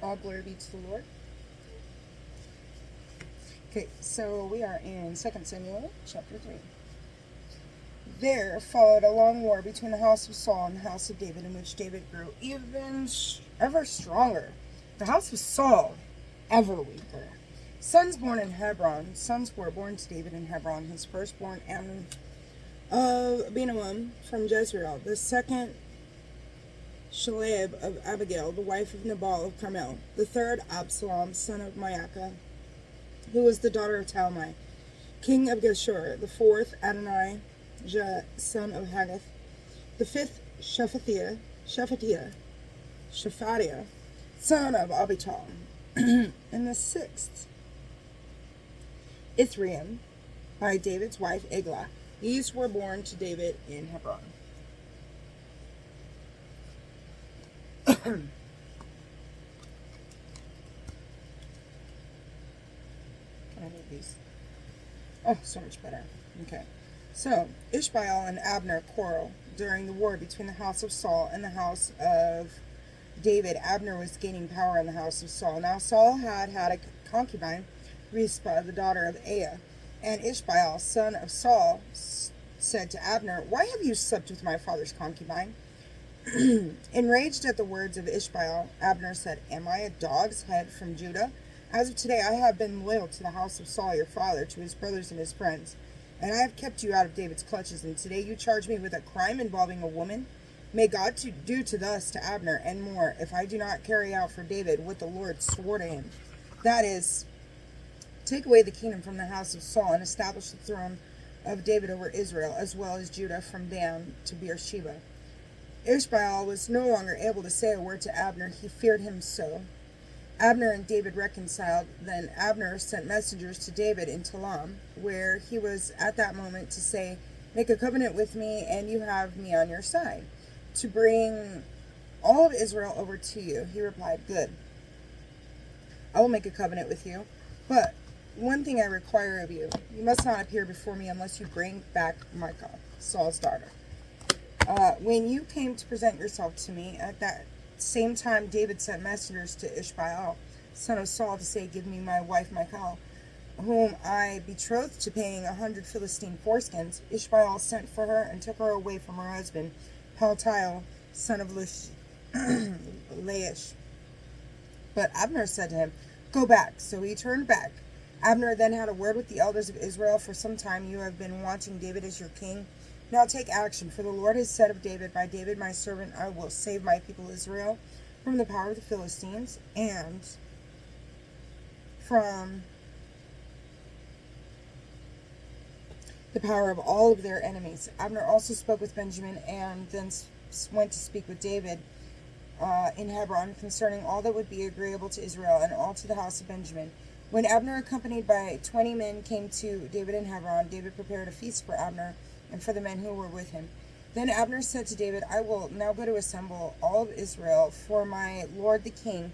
All glory be to the Lord. Okay, so we are in 2 Samuel chapter 3. There followed a long war between the house of Saul and the house of David, in which David grew ever stronger. The house of Saul ever weaker. Sons born in Hebron. Sons were born to David in Hebron. His firstborn Amnon of Abinoam from Jezreel. The second Shalab of Abigail, the wife of Nabal of Carmel. The third Absalom, son of Maacah, who was the daughter of Talmai, king of Geshur. The fourth Adonijah, son of Haggith. The fifth Shephatiah, son of Abital. And the sixth Ithream, by David's wife Eglah. These were born to David in Hebron. Can I move these? Oh, so much better. Okay. So, Ishbaal and Abner quarrel during the war between the house of Saul and the house of David. Abner was gaining power in the house of Saul. Now Saul had a concubine, Rizpah, the daughter of Aiah. And Ishbaal, son of Saul, said to Abner, "Why have you slept with my father's concubine?" Enraged at the words of Ishbaal, Abner said, "Am I a dog's head from Judah? As of today I have been loyal to the house of Saul your father, to his brothers and his friends, and I have kept you out of David's clutches, and today you charge me with a crime involving a woman? May God do to thus to Abner and more, if I do not carry out for David what the Lord swore to him. That is, take away the kingdom from the house of Saul and establish the throne of David over Israel, as well as Judah from Dan to Beersheba." Ishbaal was no longer able to say a word to Abner. He feared him so. Abner and David reconciled. Then Abner sent messengers to David in Telam, where he was at that moment, to say, "Make a covenant with me, and you have me on your side, to bring all of Israel over to you." He replied, "Good. I will make a covenant with you, but one thing I require of you. You must not appear before me unless you bring back Michal, Saul's daughter." When you came to present yourself to me, at that same time David sent messengers to Ishbaal, son of Saul, to say, "Give me my wife Michal, whom I betrothed to paying 100 Philistine foreskins." Ishbaal sent for her and took her away from her husband, Paltiel, son of Laish. But Abner said to him, "Go back." So he turned back. Abner then had a word with the elders of Israel. "For some time you have been wanting David as your king. Now take action, for the Lord has said of David, 'By David my servant I will save my people Israel from the power of the Philistines and from the power of all of their enemies.'" Abner also spoke with Benjamin, and then went to speak with David in Hebron concerning all that would be agreeable to Israel and all to the house of Benjamin. When Abner, accompanied by 20 men, came to David in Hebron, David prepared a feast for Abner and for the men who were with him. Then Abner said to David, "I will now go to assemble all of Israel for my lord the king,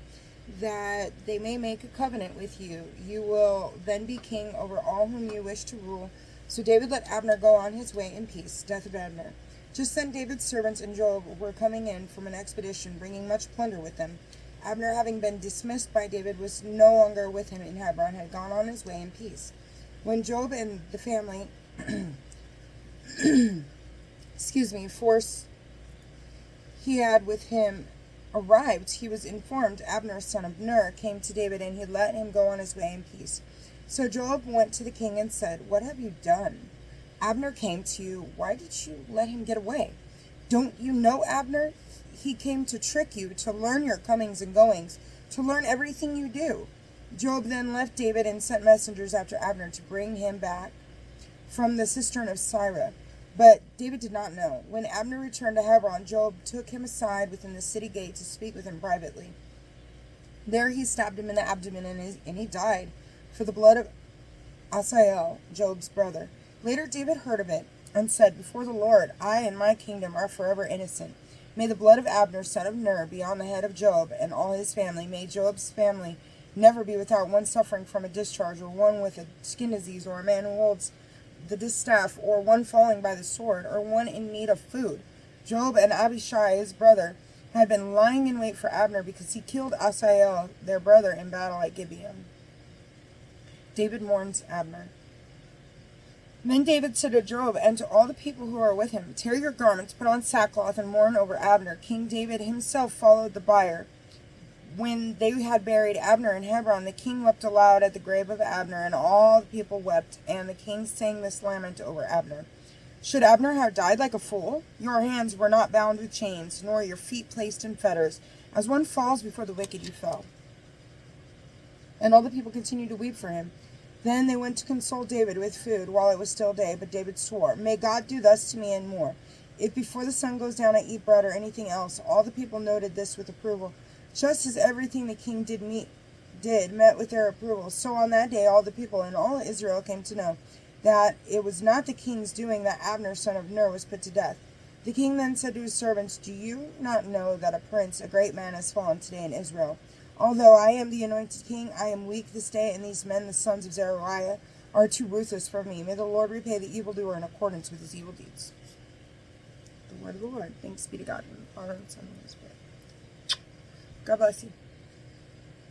that they may make a covenant with you. You will then be king over all whom you wish to rule." So David let Abner go on his way in peace. Death of Abner. Just then David's servants and Joab were coming in from an expedition, bringing much plunder with them. Abner, having been dismissed by David, was no longer with him in Hebron, had gone on his way in peace. When Joab and the family force he had with him arrived, he was informed. Abner, son of Ner, came to David, and he let him go on his way in peace. So Joab went to the king and said, "What have you done? Abner came to you. Why did you let him get away? Don't you know Abner? He came to trick you, to learn your comings and goings, to learn everything you do." Joab then left David and sent messengers after Abner to bring him back from the cistern of Sirah. But David did not know. When Abner returned to Hebron, Joab took him aside within the city gate to speak with him privately. There he stabbed him in the abdomen, and he died for the blood of Asael, Joab's brother. Later David heard of it and said, "Before the Lord, I and my kingdom are forever innocent. May the blood of Abner, son of Ner, be on the head of Joab and all his family. May Joab's family never be without one suffering from a discharge, or one with a skin disease, or a man who holds the distaff, or one falling by the sword, or one in need of food." Joab and Abishai his brother had been lying in wait for Abner because he killed Asahel, their brother, in battle at Gibeon. David mourns Abner. Then David said to Joab and to all the people who were with him, "Tear your garments, put on sackcloth, and mourn over Abner." King David himself followed the bier. When they had buried Abner in Hebron, the king wept aloud at the grave of Abner, and all the people wept, and the king sang this lament over Abner. "Should Abner have died like a fool? Your hands were not bound with chains, nor your feet placed in fetters. As one falls before the wicked, you fell." And all the people continued to weep for him. Then they went to console David with food while it was still day, but David swore, "May God do thus to me and more, if before the sun goes down I eat bread or anything else." All the people noted this with approval. Just as everything the king did met with their approval, so on that day all the people and all Israel came to know that it was not the king's doing that Abner son of Ner was put to death. The king then said to his servants, "Do you not know that a prince, a great man, has fallen today in Israel? Although I am the anointed king, I am weak this day, and these men, the sons of Zeruiah, are too ruthless for me. May the Lord repay the evildoer in accordance with his evil deeds." The word of the Lord. Thanks be to God, and the Father, and the Son, and the Holy Spirit. God bless you.